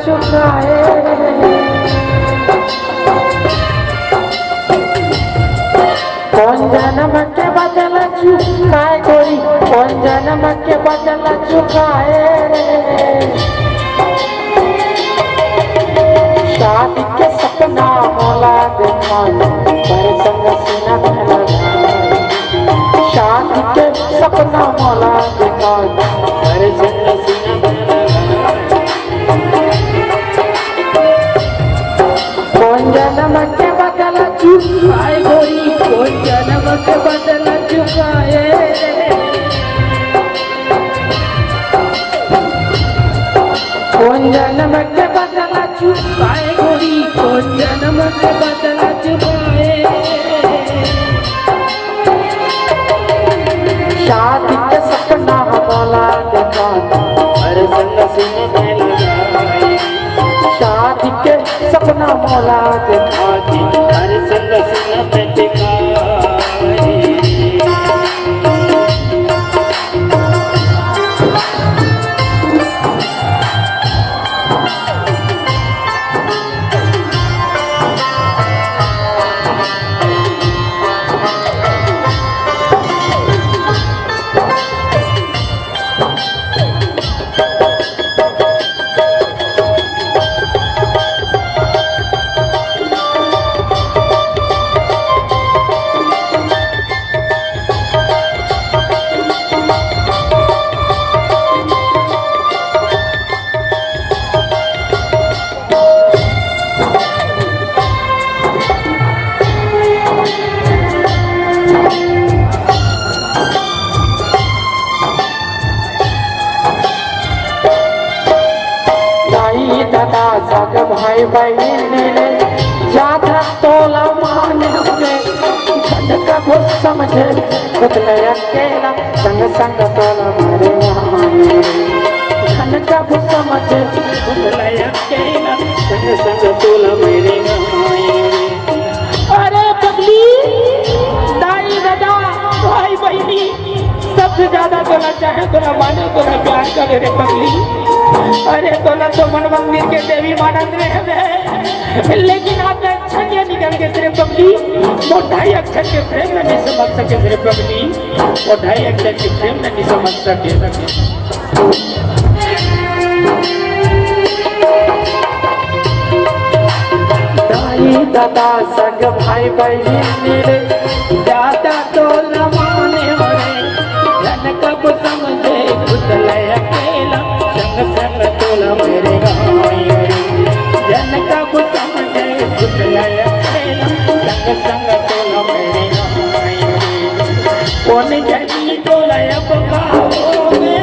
चुकाए। कौन जन्म के बदल चुकाए गोरी, कौन जन्म के बदल चुकाए। शादी के सपना मोला देखा पर संग सीना में लगाए। शादी के सपना मोला देखा पर संग सीना में लगाए। कौन जन्म के बदल चुकाए गोरी, कौन जन्म के बदल चुकाए। कौन जन्म के बदल चुकाए गोरी, कौन जन्म के बदल चुकाए। शादी के सपना मोला देखा हर संग सीने में लगाए। शादी के सपना मोला देखा हर संग सीने में टिकाए। दादा सग भाई बहन ने ज्यादा तोला माने अपने धन का कुछ समझे खुद ले अकेला संग संग तोला मारे माने। धन का कुछ समझे खुद ले अकेला संग संग तोला मेरे माने। अरे पगली दाई दादा भाई बहनी सबसे ज्यादा तोला चाहे तोला माने तोला प्यार करे रे पगली। अरे तोला तो मन मंदिर के देवी मानंद में है, लेकिन आप अक्षर के निकल के सिर्फ पगली वो 2.5 अक्षर के प्रेम में नहीं समझ सके। सिर्फ पगली वो 2.5 अक्षर के प्रेम में नहीं समझ सके। दाई दादा सग भाई बहनी ज्यादा तोला माने होने धन कब समझे खुद ले अकेला संग संग तोला मेरे गाँव। जन कब समझे खुद ले अकेला संग संग तोला मेरे गाँव। कौन जनी तोला अब गाओगे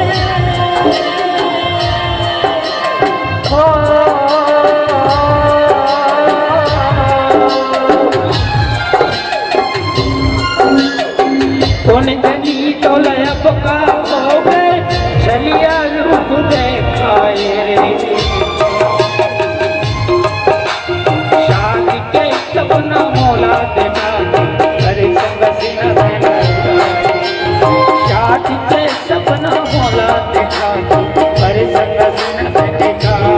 कौन जनी तोला अब गाओगे चलिया रूप देखाए। शादी के सपना मोला देखा हर संग सीना में लगाए। शादी के सपना मोला देखा हर संग सीना में लगाए।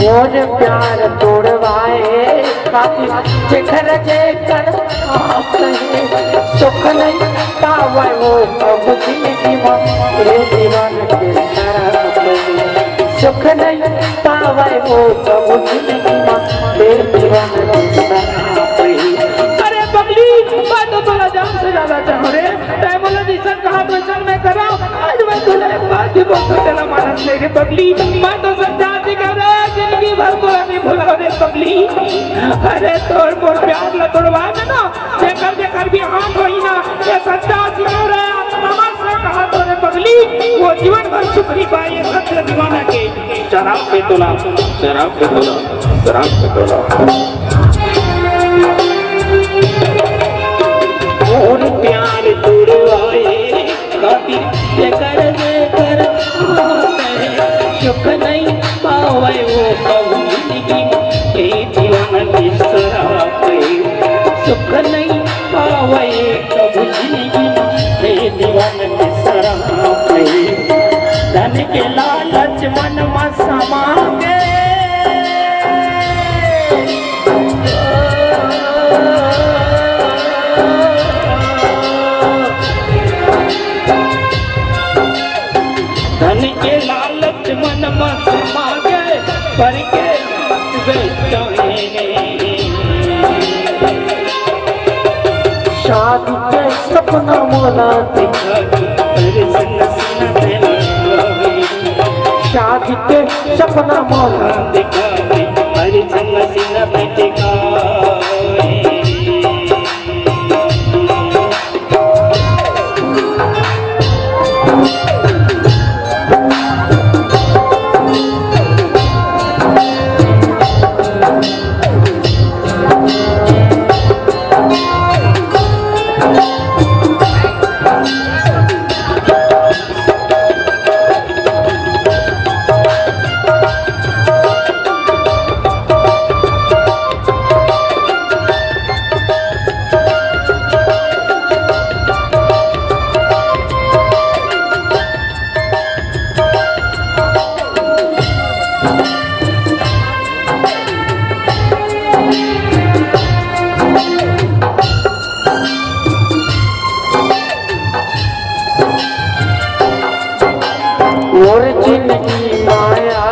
मोर प्यार तोड़वाए खातिर जेकर जेकर सुख नहीं पावे वो अब जिंदगी में रे दीवान के तरफ सुख नहीं पावे वो अब जिंदगी में रे दीवान के तरफ। अरे बगली बात तो जान से ज्यादा चाह रे जैसा कहा तो संग में कर रहा हूँ। आज मैं तुझे एक बात भी बोल तो तेरा मानस नहीं रे पगली। मैं तो सच्चा कर रहा है जिंदगी भर को नहीं भुला रे पगली। अरे तोड़ मोर प्यार ला तोड़वा में ना जेकर भी हाथ होई ना ये सच्चा सिखा रहा है। नमन से कहा तो रे पगली वो जीवन भर शुक्री पाए सच्चा दीवाना के शराब पे तोला शराब पे तोला शराब पे तोला। और प्यार तुड़वाए खातिर कर सुख नहीं पावे वो कब जिंदगी में दीवाना की शराब सुख नहीं पावे कब जिंदगी में दीवाना की शराब धन के लालच मन में समा गए धन के लालच मन में समा गए पर के शादी के सपना मोला दिखा शादी के सपना मोला दिखा हर संग सीना पे टिका मोर जिंदगी माया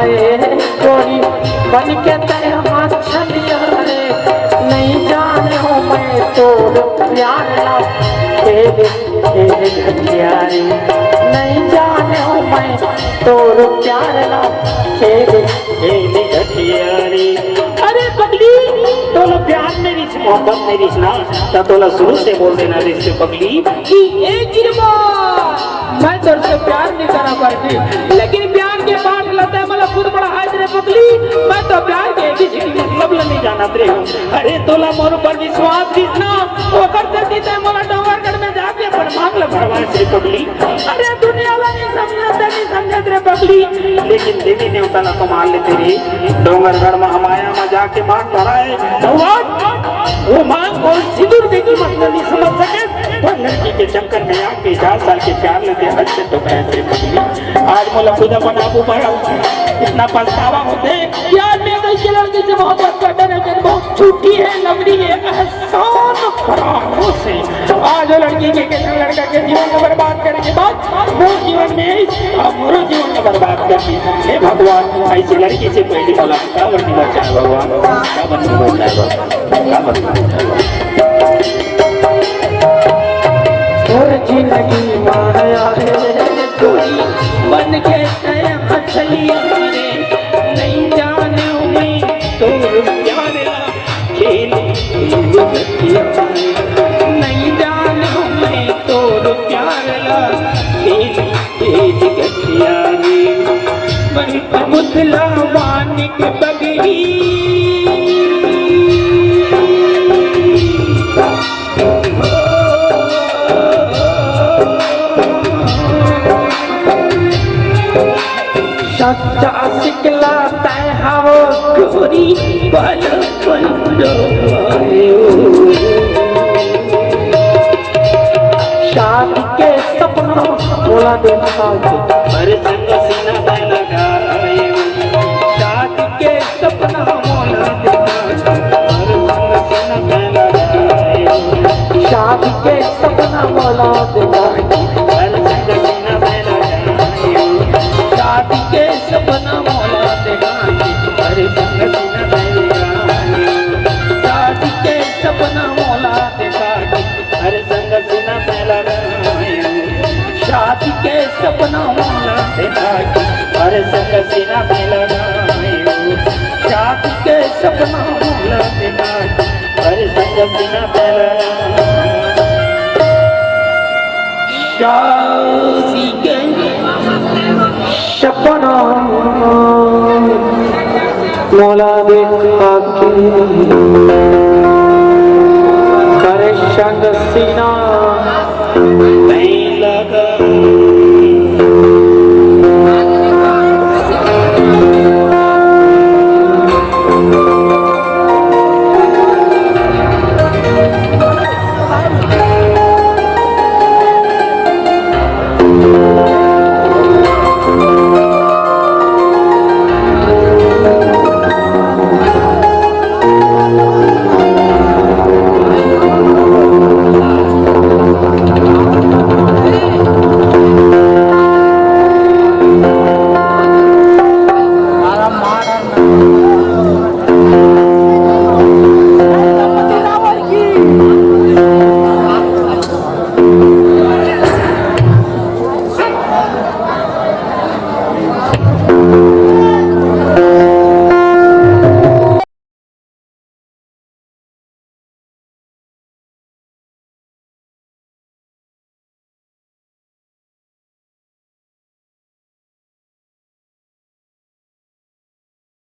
चोरी बन के तेरे हाथ छलिया रे नहीं जाने हो मैं तोड़ प्यार ला तेरे तेरे घटियारे नहीं जाने हो मैं तोड़ प्यार ला तेरे तेरे घटियारे। अरे पगली तोला प्यार मेरी मोहब्बत मेरी ना तो तोला शुरू से बोल देना रिश्ते पगली कि एक गिरवा मैं तुझसे प्यार नहीं करा पाती लेकिन प्यार के पाठ लता है मतलब खुद बड़ा हाथ रे पगली मैं तो प्यार के किसी की मतलब नहीं जाना रे हूँ। अरे तोला मोर पर विश्वास कितना वो कर सकती है मोला डोंगरगढ़ में जाके पर मांग ला भरवा से पगली। अरे दुनिया वाला नहीं समझत रे पगली लेकिन देवी देवता ना तो मान लेते रे डोंगरगढ़ में हमाया में जाके मांग भराए वो मांग और सिंदूर देगी मतलब नहीं समझ सके पर लड़की के चक्कर में आके 4 साल के प्यार लेते अच्छे तो कहते पगली। आज मोला खुदा बनाबू पड़ा इतना पछतावा होते यार मैं कैसे लड़की से मोहब्बत करते रहे बहुत झूठी है लवड़ी है एहसान खराबों से आज लड़की के लड़का के जीवन को बर्बाद करने के बाद वो जीवन में अब मेरे जीवन को बर्बाद कर दी। हे भगवान ऐसी लड़की से पहली बोला क्या बननी बचाए भगवान क्या बननी बचाए क्या बननी और जिंदगी माया है चोरी बन के तय मछलियां रे नहीं जाने मैं तो प्यार खेल नहीं जाने मैं तो प्यार खेल गठिया रे मुदला मानिक बगड़ी सच्चा सिकला तय हवो गोरी बल शादी के सपना बोला देखा हर संग सीना पे लगाए शादी के सपना बोला देखा हर संग सीना पे लगाए शादी के सपना बोला देखा हर संग सीना पे लगाए शादी के सपना मोला देखा हर संग सीना पे लगाए शादी के सपना मोला देखा हर संग सीना पे लगाए। शादी के सपना मोला दिखाई हर संग सीना पे लगायो शादी के सपना मोला दिखाई हर संग सीना पे लगायो शादी के सपना मोला दिखा के हर संग सीना